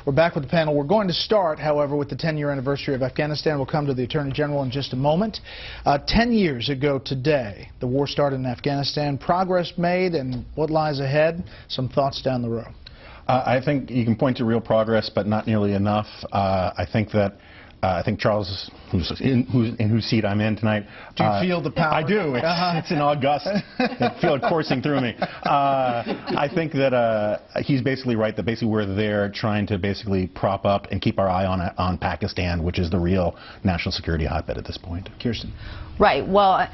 We're back with the panel. We're going to start, however, with the 10-year anniversary of Afghanistan. We'll come to the Attorney General in just a moment. 10 years ago today, the war started in Afghanistan. Progress made, and what lies ahead? Some thoughts down the road. I think you can point to real progress, but not nearly enough. I think Charles, in whose seat I'm in tonight. Do you feel the power? I do. It's an august. I feel it coursing through me. I think that he's basically right. That basically we're there trying to basically prop up and keep our eye on Pakistan, which is the real national security hotbed at this point. Kirsten. Right. Well,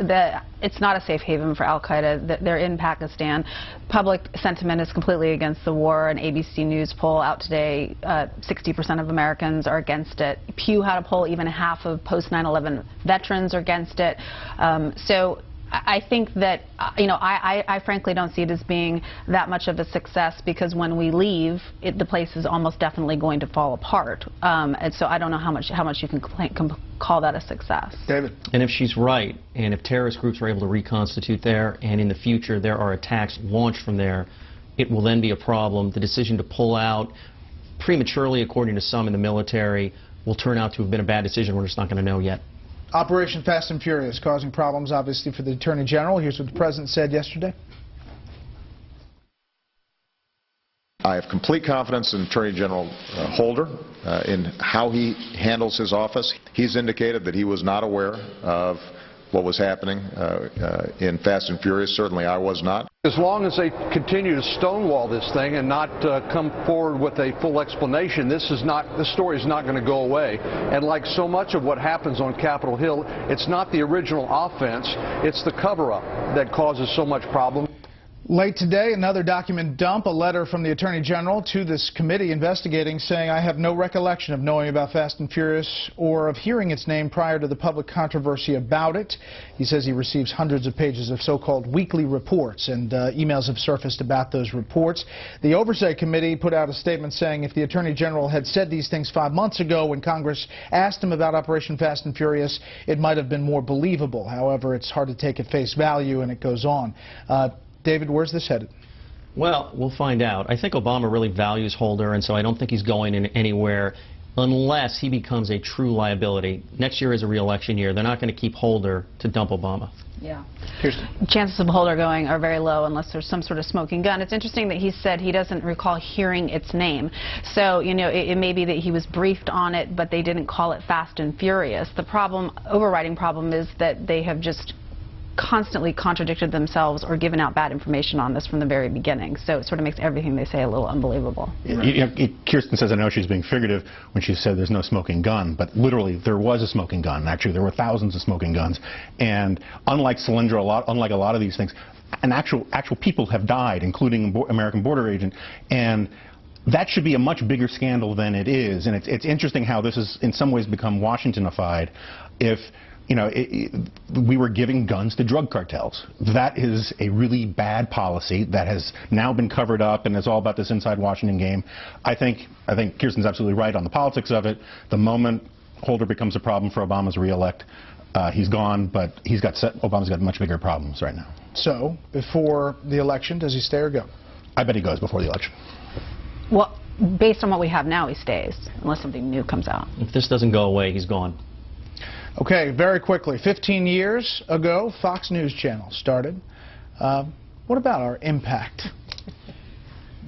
it's not a safe haven for al-Qaeda. They're in Pakistan. Public sentiment is completely against the war. An ABC News poll out today, 60% of Americans are against it. Pew had a poll, even half of post-9/11 veterans are against it. So I think that, I frankly don't see it as being that much of a success, because when we leave, the place is almost definitely going to fall apart. And so I don't know how much you can call that a success. David. And if she's right, and if terrorist groups are able to reconstitute there, and in the future there are attacks launched from there, it will then be a problem. The decision to pull out prematurely, according to some in the military, will turn out to have been a bad decision. We're just not going to know yet. Operation Fast and Furious causing problems, obviously, for the Attorney General. Here's what the President said yesterday. I have complete confidence in Attorney General Holder in how he handles his office. He's indicated that he was not aware of what was happening in Fast and Furious. Certainly I was not. As long as they continue to stonewall this thing and not come forward with a full explanation, this story is not going to go away. And like so much of what happens on Capitol Hill, it's not the original offense, it's the cover-up that causes so much problem. Late today, another document dump, a letter from the Attorney General to this committee investigating, saying, I have no recollection of knowing about Fast and Furious or of hearing its name prior to the public controversy about it. He says he receives hundreds of pages of so-called weekly reports, and emails have surfaced about those reports. The Oversight Committee put out a statement saying if the Attorney General had said these things 5 months ago when Congress asked him about Operation Fast and Furious, it might have been more believable. However, it's hard to take at face value, and it goes on. David, where's this headed? Well, we'll find out. I think Obama really values Holder, and so I don't think he's going in anywhere unless he becomes a true liability. Next year is a re-election year. They're not going to keep Holder to dump Obama. Yeah. Kirsten. Chances of Holder going are very low unless there's some sort of smoking gun. It's interesting that he said he doesn't recall hearing its name. So, it may be that he was briefed on it, but they didn't call it Fast and Furious. The overriding problem is that they have just constantly contradicted themselves or given out bad information on this from the very beginning. So it sort of makes everything they say a little unbelievable. Kirsten says I know she's being figurative when she said there's no smoking gun, but literally there was a smoking gun. Actually, there were thousands of smoking guns. And unlike Solyndra, unlike a lot of these things, actual people have died, including an American border agent. And that should be a much bigger scandal than it is. And it's interesting how this has in some ways become Washingtonified. If we were giving guns to drug cartels. That is a really bad policy that has now been covered up, and it's all about this inside Washington game. I think Kirsten's absolutely right on the politics of it. The moment Holder becomes a problem for Obama's re-elect, he's gone, but Obama's got much bigger problems right now. So, before the election, does he stay or go? I bet he goes before the election. Well, based on what we have now, he stays, unless something new comes out. If this doesn't go away, he's gone. Okay, very quickly. 15 years ago, Fox News Channel started. What about our impact?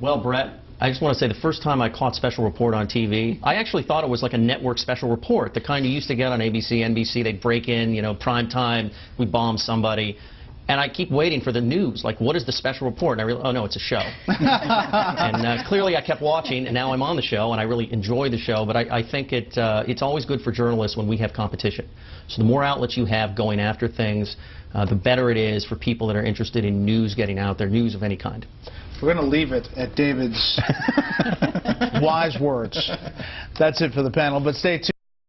Well, Brett, I just want to say the first time I caught Special Report on TV, I actually thought it was like a network special report, the kind you used to get on ABC, NBC. They'd break in, prime time, we bomb somebody. And I keep waiting for the news, like, what is the special report? And I realized, oh, no, it's a show. And clearly I kept watching, and now I'm on the show, and I really enjoy the show. But I think it's always good for journalists when we have competition. So the more outlets you have going after things, the better it is for people that are interested in news getting out there, news of any kind. We're going to leave it at David's wise words. That's it for the panel, but stay tuned.